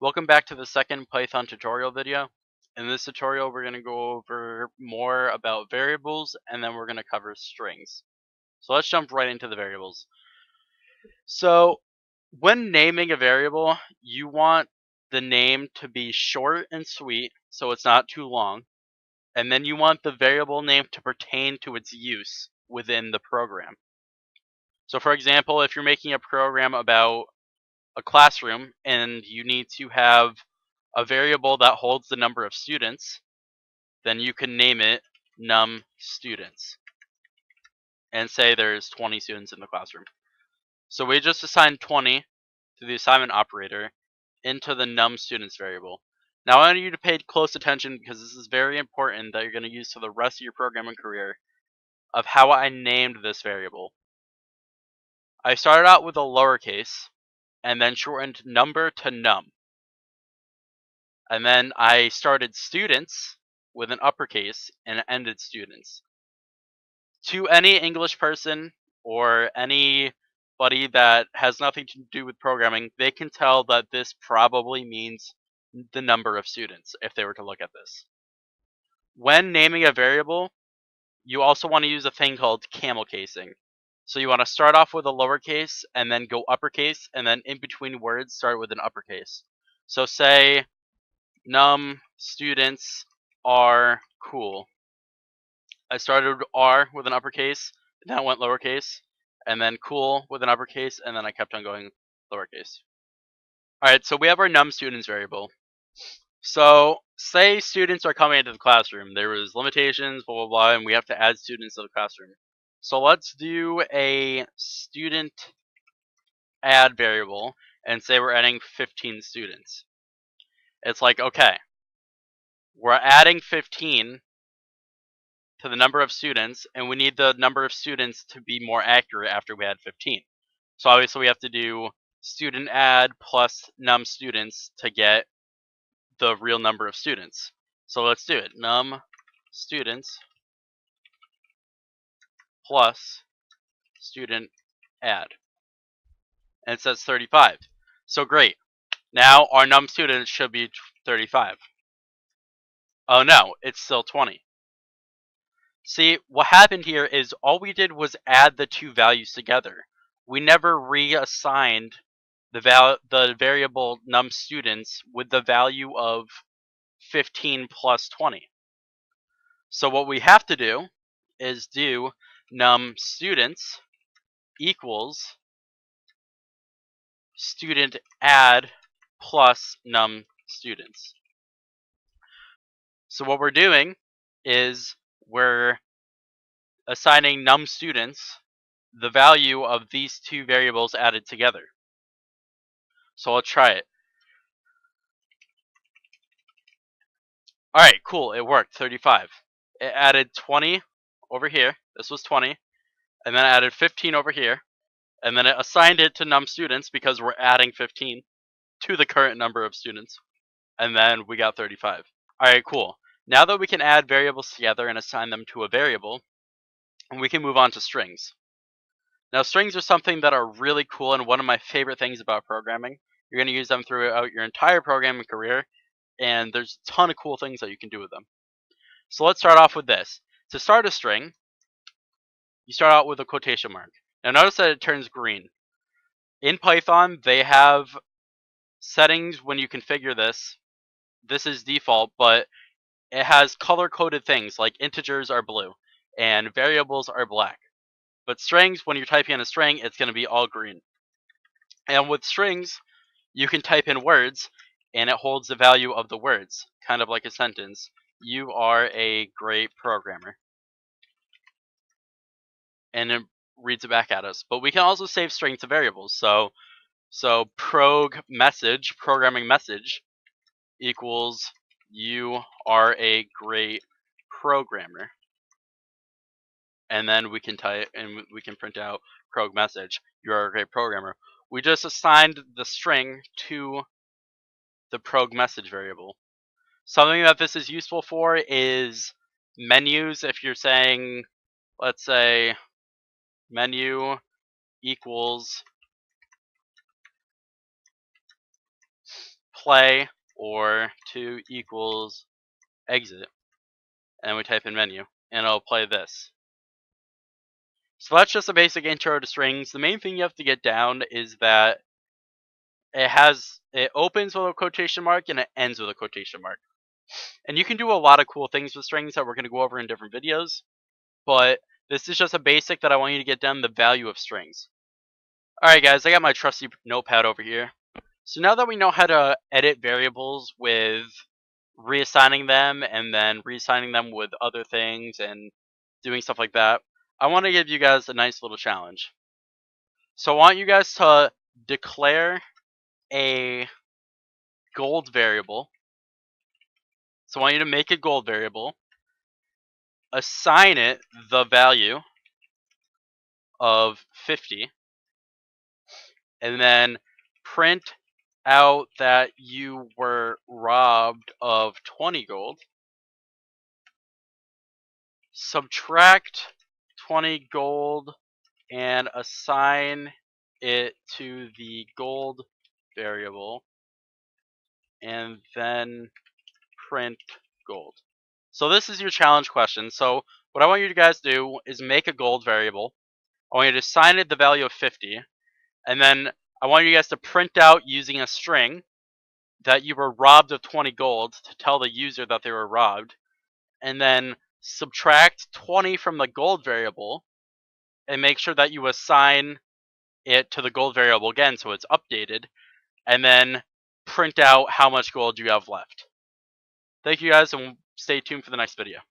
Welcome back to the second Python tutorial video. In this tutorial, we're going to go over more about variables, and then we're going to cover strings. So let's jump right into the variables. So when naming a variable, you want the name to be short and sweet, so it's not too long. And then you want the variable name to pertain to its use within the program. So for example, if you're making a program about a classroom and you need to have a variable that holds the number of students, then you can name it num students and say there's 20 students in the classroom. So we just assigned 20 to the assignment operator into the num students variable. Now I want you to pay close attention because this is very important that you're going to use for the rest of your programming career of how I named this variable. I started out with a lowercase and then shortened number to num. And then I started students with an uppercase and ended students. To any English person or anybody that has nothing to do with programming, they can tell that this probably means the number of students if they were to look at this. When naming a variable, you also want to use a thing called camel casing. So you want to start off with a lowercase and then go uppercase, and then in between words start with an uppercase. So say num students are cool. I started R with an uppercase, then I went lowercase, and then cool with an uppercase, and then I kept on going lowercase. Alright, so we have our num students variable. So say students are coming into the classroom. There was limitations, blah blah blah, and we have to add students to the classroom. So let's do a student add variable and say we're adding 15 students. It's like, okay, we're adding 15 to the number of students, and we need the number of students to be more accurate after we add 15. So obviously we have to do student add plus num students to get the real number of students. So let's do it. Num students plus student add. And it says 35. So great. Now our num students should be 35. Oh no, it's still 20. See, what happened here is all we did was add the two values together. We never reassigned the variable num students with the value of 15 plus 20. So what we have to do is do num students equals student add plus num students. So what we're doing is we're assigning num students the value of these two variables added together. So let's try it. Alright, cool, it worked, 35. It added 20 over here, this was 20, and then I added 15 over here, and then it assigned it to num students because we're adding 15 to the current number of students, and then we got 35. Alright, cool. Now that we can add variables together and assign them to a variable, we can move on to strings. Now, strings are something that are really cool and one of my favorite things about programming. You're going to use them throughout your entire programming career, and there's a ton of cool things that you can do with them. So let's start off with this. To start a string, you start out with a quotation mark. Now notice that it turns green. In Python, they have settings when you configure this. This is default, but it has color-coded things like integers are blue and variables are black. But strings, when you're typing in a string, it's going to be all green. And with strings, you can type in words, and it holds the value of the words, kind of like a sentence. You are a great programmer. And it reads it back at us. But we can also save strings to variables. So prog message, programming message, equals you are a great programmer. And then we can type and we can print out prog message, you are a great programmer. We just assigned the string to the prog message variable. Something that this is useful for is menus. If you're saying, let's say, menu equals play or 2 equals exit, and we type in menu, and it'll play this. So that's just a basic intro to strings. The main thing you have to get down is that it opens with a quotation mark and it ends with a quotation mark. And you can do a lot of cool things with strings that we're going to go over in different videos, but this is just a basic that I want you to get down, the value of strings. Alright guys, I got my trusty notepad over here. So now that we know how to edit variables with reassigning them and then reassigning them with other things and doing stuff like that, I want to give you guys a nice little challenge. So I want you guys to declare a gold variable. So I want you to make a gold variable, assign it the value of 50, and then print out that you were robbed of 20 gold. Subtract 20 gold and assign it to the gold variable, and then print gold. So this is your challenge question. So what I want you guys to do is make a gold variable. I want you to assign it the value of 50, and then I want you guys to print out using a string that you were robbed of 20 gold to tell the user that they were robbed, and then subtract 20 from the gold variable and make sure that you assign it to the gold variable again so it's updated, and then print out how much gold you have left. Thank you guys, and stay tuned for the next video.